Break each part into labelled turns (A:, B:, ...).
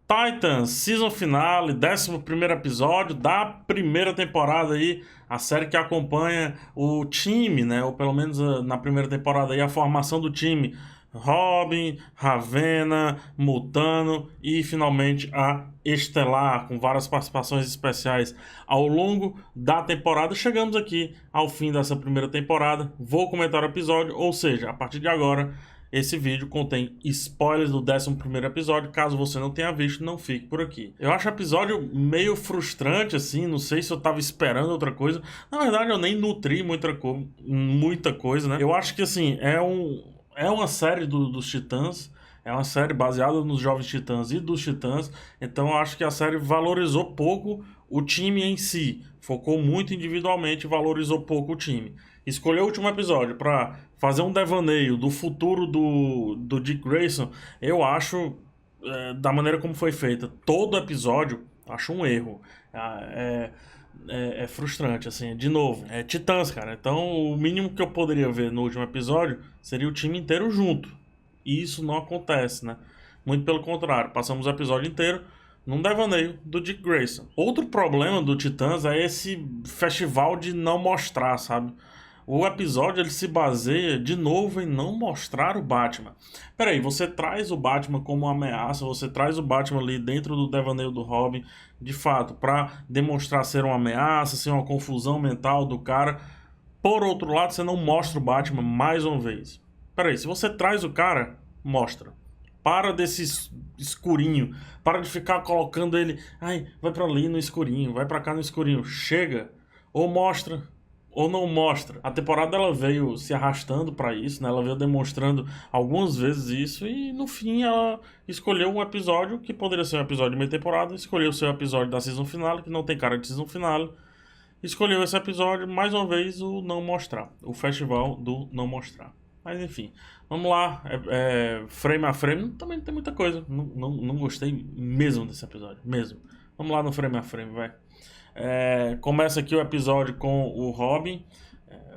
A: Titans, season finale, 11º episódio da primeira temporada aí, a série que acompanha o time, né, ou pelo menos na primeira temporada aí, a formação do time. Robin, Ravena, Mutano e finalmente a Estelar, com várias participações especiais ao longo da temporada. Chegamos aqui ao fim dessa primeira temporada, vou comentar o episódio, ou seja, a partir de agora esse vídeo contém spoilers do 11º episódio. Caso você não tenha visto, não fique por aqui. Eu acho o episódio meio frustrante, assim. Não sei se eu tava esperando outra coisa. Na verdade, eu nem nutri muita coisa, né? Eu acho que, assim, é uma série dos Titãs. É uma série baseada nos Jovens Titãs e dos Titãs. Então eu acho que a série valorizou pouco o time em si. Focou muito individualmente e valorizou pouco o time. Escolheu o último episódio para fazer um devaneio do futuro do Dick Grayson. Eu acho, da maneira como foi feita, todo episódio, acho um erro. É frustrante, assim. De novo, é Titãs, cara. Então o mínimo que eu poderia ver no último episódio seria o time inteiro junto. E isso não acontece, né? Muito pelo contrário, passamos o episódio inteiro num devaneio do Dick Grayson. Outro problema do Titãs é esse festival de não mostrar, sabe? O episódio ele se baseia de novo em não mostrar o Batman. Peraí, você traz o Batman como uma ameaça, você traz o Batman ali dentro do devaneio do Robin, de fato, para demonstrar ser uma ameaça, ser uma confusão mental do cara. Por outro lado, você não mostra o Batman mais uma vez. Peraí, se você traz o cara, mostra. Para desse escurinho. Para de ficar colocando ele. Ai, vai pra ali no escurinho, vai pra cá no escurinho. Chega. Ou mostra, ou não mostra. A temporada ela veio se arrastando pra isso, né? Ela veio demonstrando algumas vezes isso. E no fim ela escolheu um episódio que poderia ser um episódio de meia temporada. Escolheu o seu episódio da season finale, que não tem cara de season finale. Escolheu esse episódio, mais uma vez, o não mostrar. O festival do não mostrar. Mas enfim, vamos lá, frame a frame, também não tem muita coisa, não gostei mesmo desse episódio, mesmo. Vamos lá no frame a frame, vai. Começa aqui o episódio com o Robin,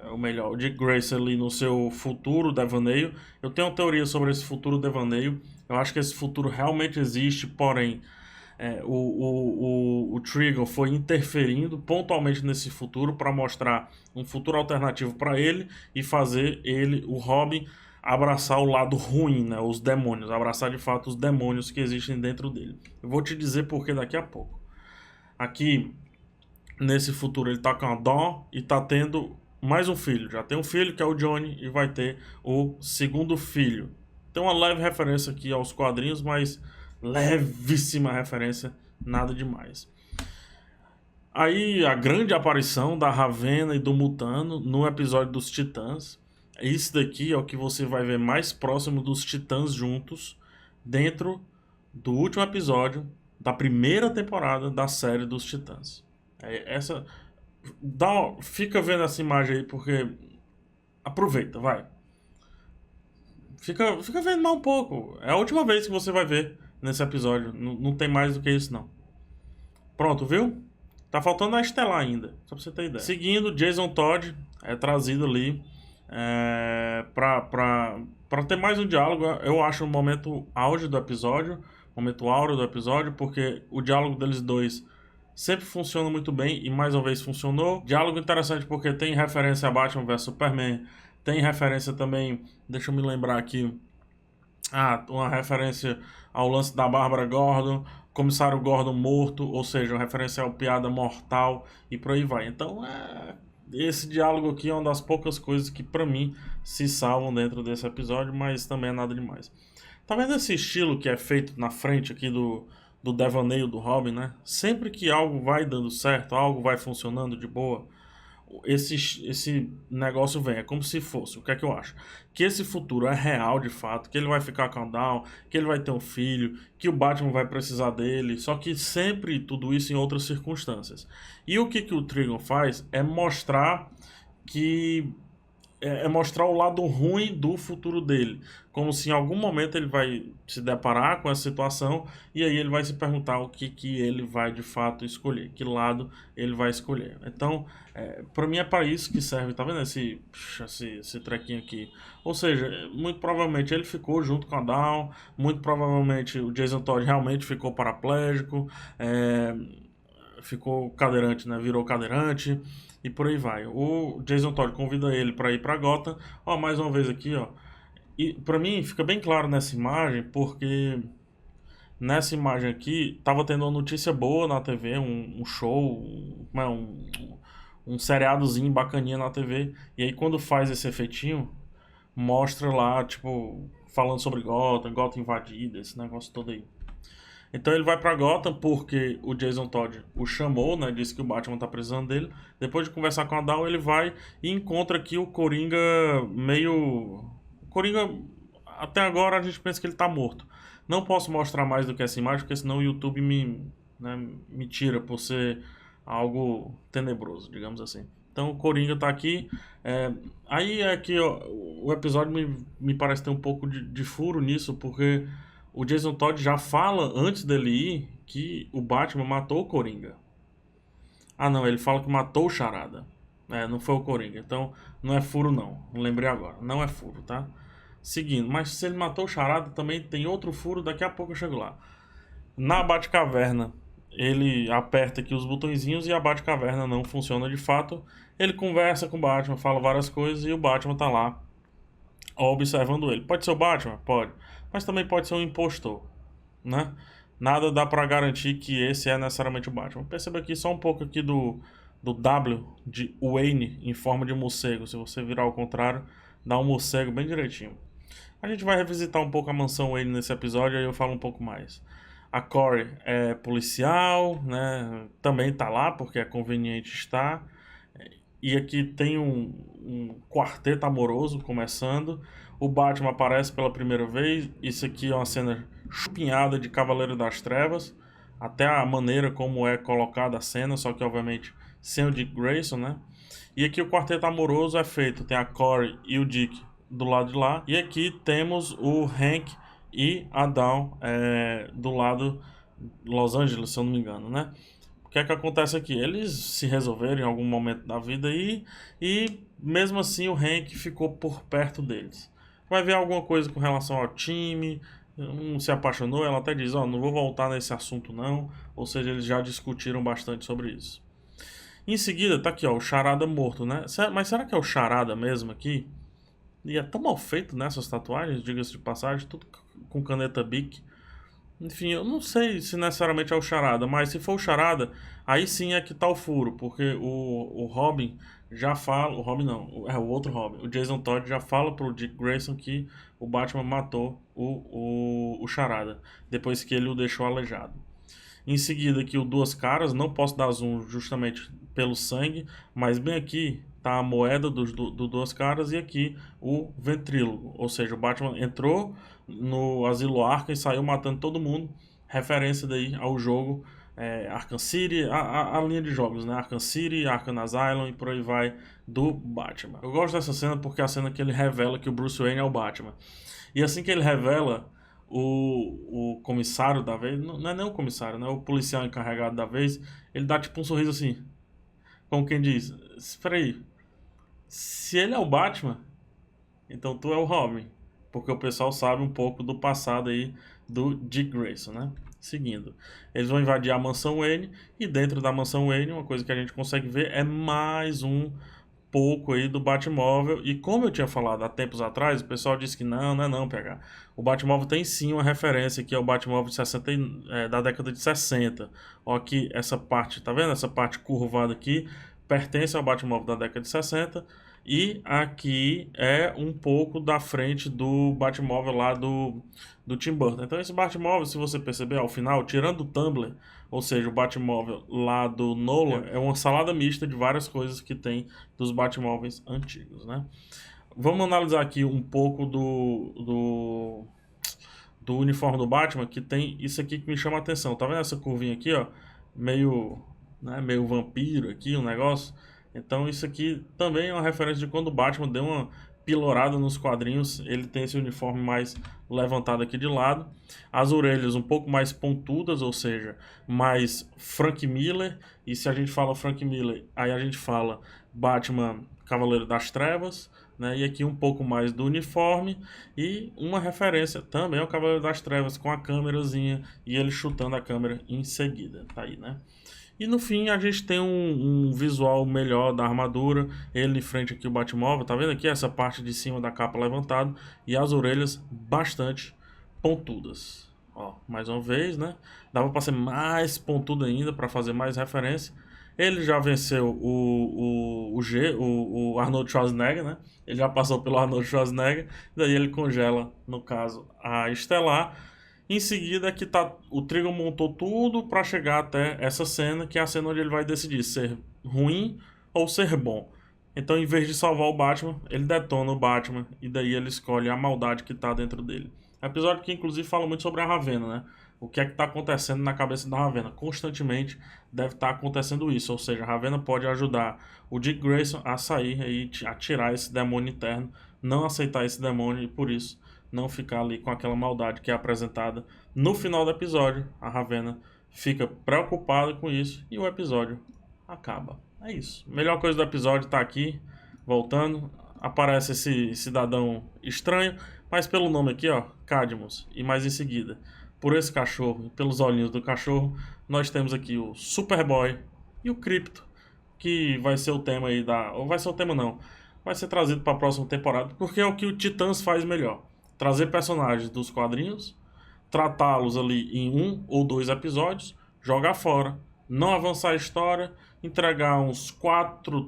A: ou melhor, o Dick Grayson ali no seu futuro devaneio. Eu tenho uma teoria sobre esse futuro devaneio, eu acho que esse futuro realmente existe, porém... o Trigon foi interferindo pontualmente nesse futuro para mostrar um futuro alternativo para ele e fazer ele, o Robin, abraçar o lado ruim, né? Os demônios, abraçar de fato os demônios que existem dentro dele. Eu vou te dizer por que daqui a pouco. Aqui, nesse futuro, ele tá com a Dawn e tá tendo mais um filho. Já tem um filho que é o Johnny e vai ter o segundo filho. Tem uma leve referência aqui aos quadrinhos, mas levíssima referência, nada demais. Aí a grande aparição da Ravena e do Mutano no episódio dos Titãs. Isso daqui é o que você vai ver mais próximo dos Titãs juntos dentro do último episódio da primeira temporada da série dos Titãs. Fica vendo essa imagem aí porque aproveita, vai. Fica vendo mais um pouco. É a última vez que você vai ver nesse episódio. Não tem mais do que isso, não. Pronto, viu? Tá faltando a Estelar ainda, só pra você ter ideia. Seguindo, Jason Todd é trazido ali pra ter mais um diálogo. Eu acho o momento auge do episódio, momento áureo do episódio, porque o diálogo deles dois sempre funciona muito bem e mais uma vez funcionou. Diálogo interessante porque tem referência a Batman vs Superman, tem referência também, deixa eu me lembrar aqui, uma referência ao lance da Bárbara Gordon, Comissário Gordon morto, ou seja, uma referência ao Piada Mortal e por aí vai. Então, esse diálogo aqui é uma das poucas coisas que pra mim se salvam dentro desse episódio, mas também é nada demais. Tá vendo esse estilo que é feito na frente aqui do devaneio do Robin, né? Sempre que algo vai dando certo, algo vai funcionando de boa, esse negócio vem, é como se fosse, o que é que eu acho? Que esse futuro é real de fato, que ele vai ficar com a Dawn, que ele vai ter um filho, que o Batman vai precisar dele, só que sempre tudo isso em outras circunstâncias. E o que o Trigon faz é mostrar que é mostrar o lado ruim do futuro dele. Como se em algum momento ele vai se deparar com essa situação e aí ele vai se perguntar o que ele vai de fato escolher, que lado ele vai escolher. Então, para mim é para isso que serve, tá vendo esse trequinho aqui? Ou seja, muito provavelmente ele ficou junto com a Dawn, muito provavelmente o Jason Todd realmente ficou paraplégico, é, ficou cadeirante, né? Virou cadeirante e por aí vai. O Jason Todd convida ele para ir para Gotham. Ó, mais uma vez aqui, ó. E para mim fica bem claro nessa imagem, porque nessa imagem aqui tava tendo uma notícia boa na TV, um show, um seriadozinho bacaninha na TV. E aí quando faz esse efeitinho, mostra lá, tipo, falando sobre Gotham, Gotham invadida, esse negócio todo aí. Então ele vai pra Gotham porque o Jason Todd o chamou, né? Disse que o Batman tá precisando dele. Depois de conversar com a Dawn, ele vai e encontra aqui o Coringa meio. O Coringa, até agora a gente pensa que ele tá morto. Não posso mostrar mais do que essa imagem, porque senão o YouTube me tira por ser algo tenebroso, digamos assim. Então o Coringa tá aqui. Aí é que ó, o episódio me parece ter um pouco de furo nisso, porque o Jason Todd já fala antes dele ir que o Batman matou o Coringa. Ah, não, ele fala que matou o Charada. Não foi o Coringa. Então, não é furo, não. Não lembrei agora. Não é furo, tá? Seguindo. Mas se ele matou o Charada, também tem outro furo. Daqui a pouco eu chego lá. Na Batcaverna, ele aperta aqui os botõezinhos e a Batcaverna não funciona de fato. Ele conversa com o Batman, fala várias coisas e o Batman tá lá observando ele. Pode ser o Batman? Pode. Mas também pode ser um impostor, né? Nada dá pra garantir que esse é necessariamente o Batman. Perceba aqui só um pouco aqui do W de Wayne em forma de morcego. Se você virar ao contrário, dá um morcego bem direitinho. A gente vai revisitar um pouco a mansão Wayne nesse episódio, aí eu falo um pouco mais. A Corey é policial, né? Também tá lá porque é conveniente estar. E aqui tem um quarteto amoroso começando. O Batman aparece pela primeira vez. Isso aqui é uma cena chupinhada de Cavaleiro das Trevas. Até a maneira como é colocada a cena, só que obviamente sem o Dick Grayson, né? E aqui o quarteto amoroso é feito. Tem a Corey e o Dick do lado de lá. E aqui temos o Hank e a Dawn do lado de Los Angeles, se eu não me engano, né? O que é que acontece aqui? Eles se resolveram em algum momento da vida aí, e mesmo assim o Hank ficou por perto deles. Vai ver alguma coisa com relação ao time, não se apaixonou, ela até diz, ó, não vou voltar nesse assunto não, ou seja, eles já discutiram bastante sobre isso. Em seguida, tá aqui, ó, o Charada morto, né? Mas será que é o Charada mesmo aqui? E é tão mal feito nessas tatuagens, diga-se de passagem, tudo com caneta Bic. Enfim, eu não sei se necessariamente é o Charada, mas se for o Charada, aí sim é que tá o furo, porque o Robin já fala, o Robin não, é o outro Robin, o Jason Todd já fala pro Dick Grayson que o Batman matou o Charada, depois que ele o deixou aleijado. Em seguida aqui o Duas Caras, não posso dar zoom justamente pelo sangue, mas bem aqui tá a moeda do Duas Caras e aqui o ventrílogo, ou seja, o Batman entrou no Asilo Arkham e saiu matando todo mundo, referência daí ao jogo Arkham City, a linha de jogos, né? Arkham City, Arkham Asylum e por aí vai do Batman. Eu gosto dessa cena porque é a cena que ele revela que o Bruce Wayne é o Batman. E assim que ele revela, o comissário da vez, não é nem o comissário, né? O policial encarregado da vez, ele dá tipo um sorriso assim, como quem diz, espera aí, se ele é o Batman, então tu é o Robin, porque o pessoal sabe um pouco do passado aí do Dick Grayson, né? Seguindo, eles vão invadir a mansão Wayne e dentro da mansão Wayne, uma coisa que a gente consegue ver é mais um pouco aí do Batmóvel. E como eu tinha falado há tempos atrás, o pessoal disse que não é não, PH. O Batmóvel tem sim uma referência que é o Batmóvel de 60, da década de 60. Ó, aqui essa parte, tá vendo? Essa parte curvada aqui pertence ao Batmóvel da década de 60. E aqui é um pouco da frente do Batmóvel lá do Tim Burton. Então esse Batmóvel, se você perceber, ao final, tirando o Tumblr, ou seja, o Batmóvel lá do Nolan, é uma salada mista de várias coisas que tem dos Batmóveis antigos, né? Vamos analisar aqui um pouco do uniforme do Batman, que tem isso aqui que me chama a atenção. Tá vendo essa curvinha aqui, ó? Meio vampiro aqui, um negócio. Então isso aqui também é uma referência de quando o Batman deu uma pilorada nos quadrinhos. Ele tem esse uniforme mais levantado aqui de lado, as orelhas um pouco mais pontudas, ou seja, mais Frank Miller. E se a gente fala Frank Miller, aí a gente fala Batman Cavaleiro das Trevas, né? E aqui um pouco mais do uniforme e uma referência também ao Cavaleiro das Trevas com a câmerazinha e ele chutando a câmera em seguida, tá aí, né? E no fim a gente tem um visual melhor da armadura, ele em frente aqui o Batmóvel, tá vendo aqui essa parte de cima da capa levantada e as orelhas bastante pontudas. Ó, mais uma vez, né? Dava para ser mais pontudo ainda para fazer mais referência. Ele já venceu o Arnold Schwarzenegger, né? Ele já passou pelo Arnold Schwarzenegger, daí ele congela, no caso, a Estelar. Em seguida que tá, o Trigon montou tudo para chegar até essa cena, que é a cena onde ele vai decidir ser ruim ou ser bom. Então, em vez de salvar o Batman, ele detona o Batman e daí ele escolhe a maldade que tá dentro dele. É um episódio que inclusive fala muito sobre a Ravena, né? O que é que tá acontecendo na cabeça da Ravena? Constantemente deve estar acontecendo isso, ou seja, a Ravena pode ajudar o Dick Grayson a sair e a tirar esse demônio interno, não aceitar esse demônio e por isso não ficar ali com aquela maldade que é apresentada no final do episódio. A Ravena fica preocupada com isso e o episódio acaba. É isso. A melhor coisa do episódio tá aqui, voltando. Aparece esse cidadão estranho, mas pelo nome aqui, ó, Cadmus. E mais em seguida, por esse cachorro, pelos olhinhos do cachorro, nós temos aqui o Superboy e o Krypto, que vai ser o tema aí da... Ou vai ser o tema não, vai ser trazido para a próxima temporada, porque é o que o Titãs faz melhor. Trazer personagens dos quadrinhos, tratá-los ali em 1 ou 2 episódios, jogar fora, não avançar a história, entregar uns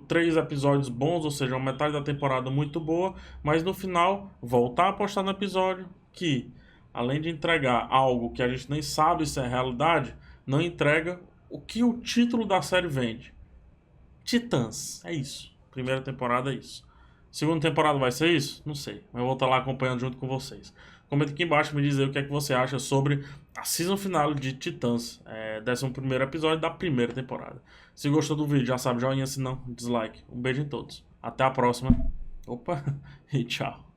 A: 3 episódios bons, ou seja, uma metade da temporada muito boa, mas no final voltar a apostar no episódio que, além de entregar algo que a gente nem sabe se é realidade, não entrega o que o título da série vende. Titãs, é isso. Primeira temporada é isso. Segunda temporada vai ser isso? Não sei. Mas eu vou estar lá acompanhando junto com vocês. Comenta aqui embaixo, me diz aí o que é que você acha sobre a season final de Titãs. 11º episódio da primeira temporada. Se gostou do vídeo, já sabe, joinha, se não, dislike. Um beijo em todos. Até a próxima. Opa, e tchau.